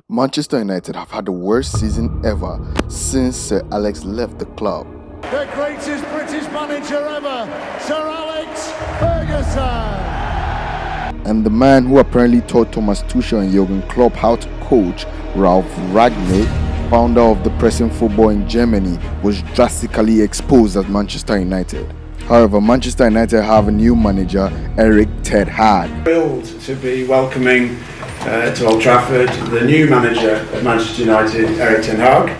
Manchester United have had the worst season ever since Sir Alex left the club. The greatest British manager ever, Sir Alex Ferguson. And the man who apparently taught Thomas Tuchel and Jurgen Klopp how to coach, Ralf Rangnick, founder of the pressing football in Germany, was drastically exposed at Manchester United. However, Manchester United have a new manager, Erik Ten Hag. Thrilled to be welcoming to Old Trafford the new manager of Manchester United, Erik Ten Hag.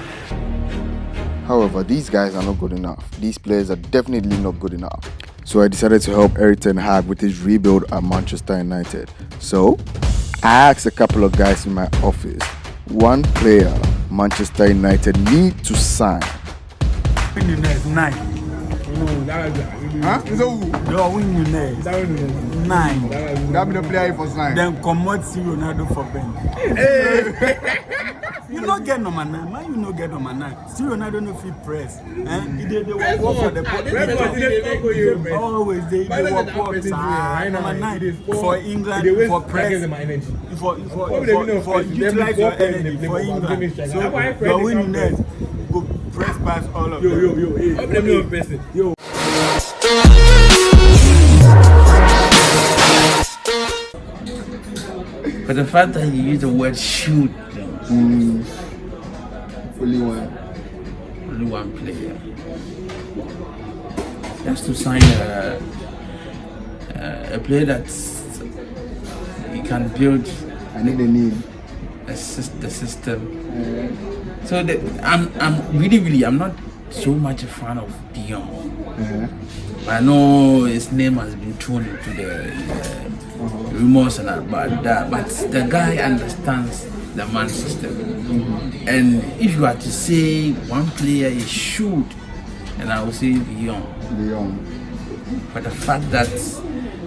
However, these guys are not good enough. These players are definitely not good enough. So I decided to help Erik Ten Hag with his rebuild at Manchester United. So I asked a couple of guys in my office, one player Manchester United need to sign. Nunez, 9. Huh? So Darwin Nunez, 9. that be the player for sign. Then commode Ronaldo for bench. You not get number 9. Man, you not get number 9. Ronaldo no fit press. They work for the always they work number 9 for England for press. For utilize your energy for England. So Darwin Nunez go press past all of them. Yo. But the fact that he used the word shoot, Only one. only one player. He has to sign a player that he can build I need a name. the system. So I'm really I'm not so much a fan of De Jong. I know his name has been thrown into the rumors and about that, but the guy understands the man system. And if you are to say one player is shoot, and I will say De Jong. But the fact that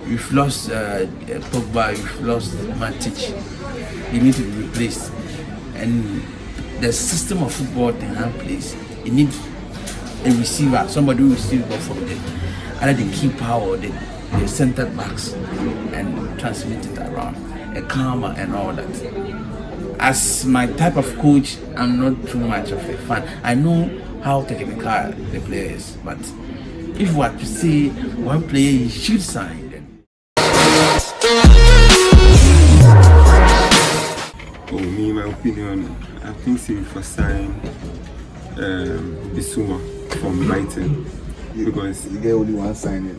we've lost Pogba, we've lost Matic, he needs to be replaced. And the system of football Ten Hag plays, you need a receiver, somebody who receives ball from either the keeper or the center backs and transmit it around, a calmer and all that. As my type of coach, I'm not too much of a fan. I know how technical the player is, but if we are to say one player he should sign, then. Me, in my opinion, I think he for sign Bissouma from Brighton because You get only one signing.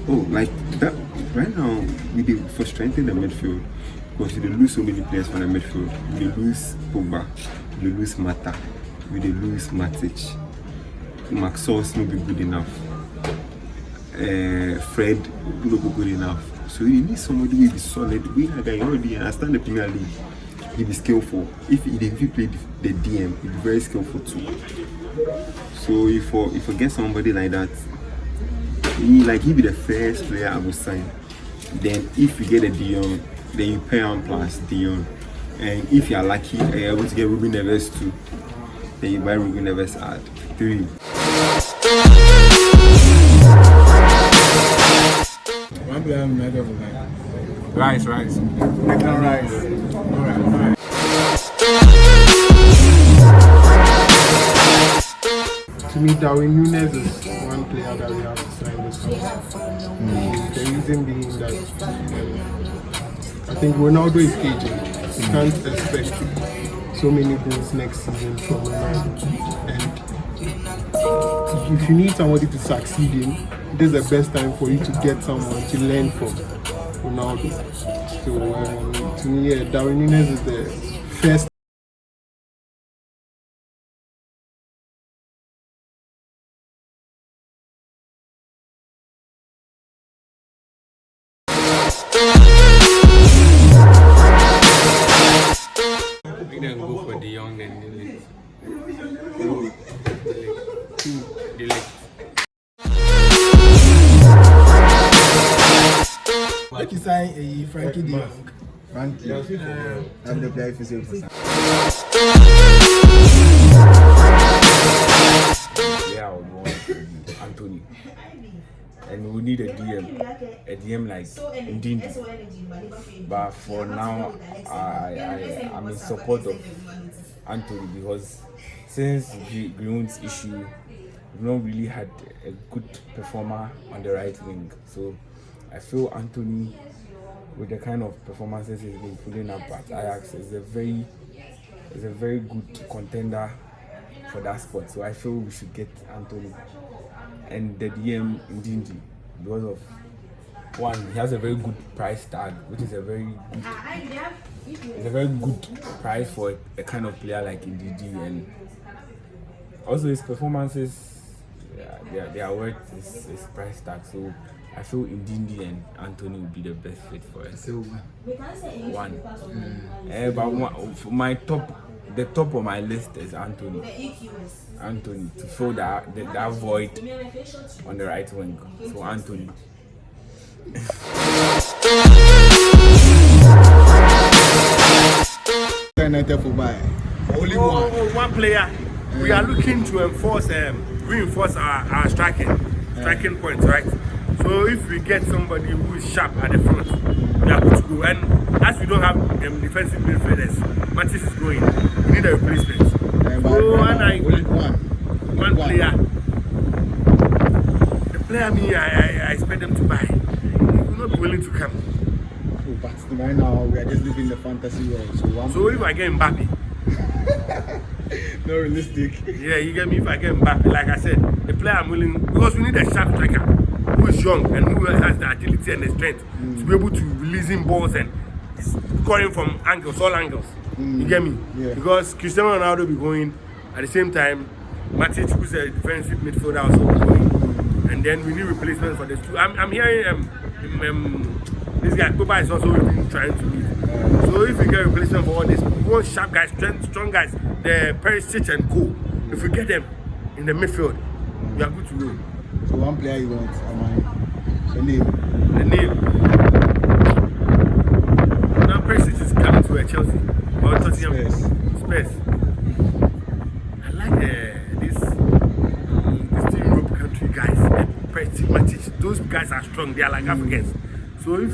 like that right now we do for strengthening the midfield because we lose so many players from the midfield. We lose Pogba, we lose Mata, we lose Matic. Maxos not be good enough. Fred not be good enough. So you need somebody who will be solid. We have a guy already understand the Premier League. He be skillful. If he play the DM, he be very skillful too. So if you get somebody like that, he be the first player I will sign. Then if you get a Dion, then you pay on plus Dion. And if you are lucky, you're able to get Ruben Neves too. Then you buy Ruben Neves at 3. One player I'm not gonna Rice. Rice. To me, Darwin Nunez is one player that we have to sign this summer. The reason being that I think Ronaldo is aging. You can't expect so many goals next season from Ronaldo. And if you need somebody to succeed in, this is the best time for you to get someone to learn from Ronaldo. So to me, Darwin Nunez is the first. We then go for De Jong and Delete. Like you say, Frenkie De Jong. Frenkie, I'm the player for sale for some. Yeah, Anthony. And we need a DM like Ndindi. But for now, I I'm in support of Anthony because since Greenwood's issue, we've not really had a good performer on the right wing. So I feel Anthony, with the kind of performances he's been putting up at Ajax, is a very good contender for that spot. So I feel we should get Anthony and the DM Ndidi because of one, he has a very good price tag, which is a very good price for a kind of player like Ndidi, and also his performances, they are worth his price tag. So I feel Ndidi and Anthony will be the best fit for us. So one. But for my the top of my list is Anthony. Anthony to fill that void on the right wing. So Anthony. United for buy. Only one player. We are looking to reinforce our striking points, right? So if we get somebody who is sharp at the front, we are good to go. And as we don't have defensive midfielders, Mattis is going. We need a replacement. One player. The player I expect them to buy. He will not be willing to come. Oh, but right now we are just living the fantasy world. So if I get Mbappe. Not realistic. Yeah, you get me. If I get Mbappe, like I said, the player I'm willing, because we need a sharp striker who is young and who has the agility and the strength to be able to release in balls and scoring from angles, all angles. You get me? Yeah. Because Cristiano Ronaldo be going at the same time. Matic, who's a defensive midfielder, also be going, and then we need replacements for the two. I'm hearing this guy Koba is also trying to leave. So if we get a replacement for all this, we want sharp guys, strong guys, the Perisic and Co. If we get them in the midfield, we are good to go. So one player you want, the name. The name. Now Perisic is coming to Chelsea or Tottenham. Spurs. I like this Europe country guys, Perisic, Matic. Those guys are strong. They are like Africans. So if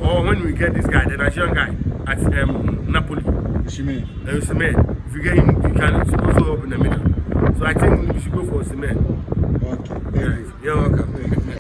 or when we get this guy, the Nigerian guy at Napoli, Osimhen. If you get him, you can also help in the middle. So I think we should go for Osimhen. Okay. You're welcome.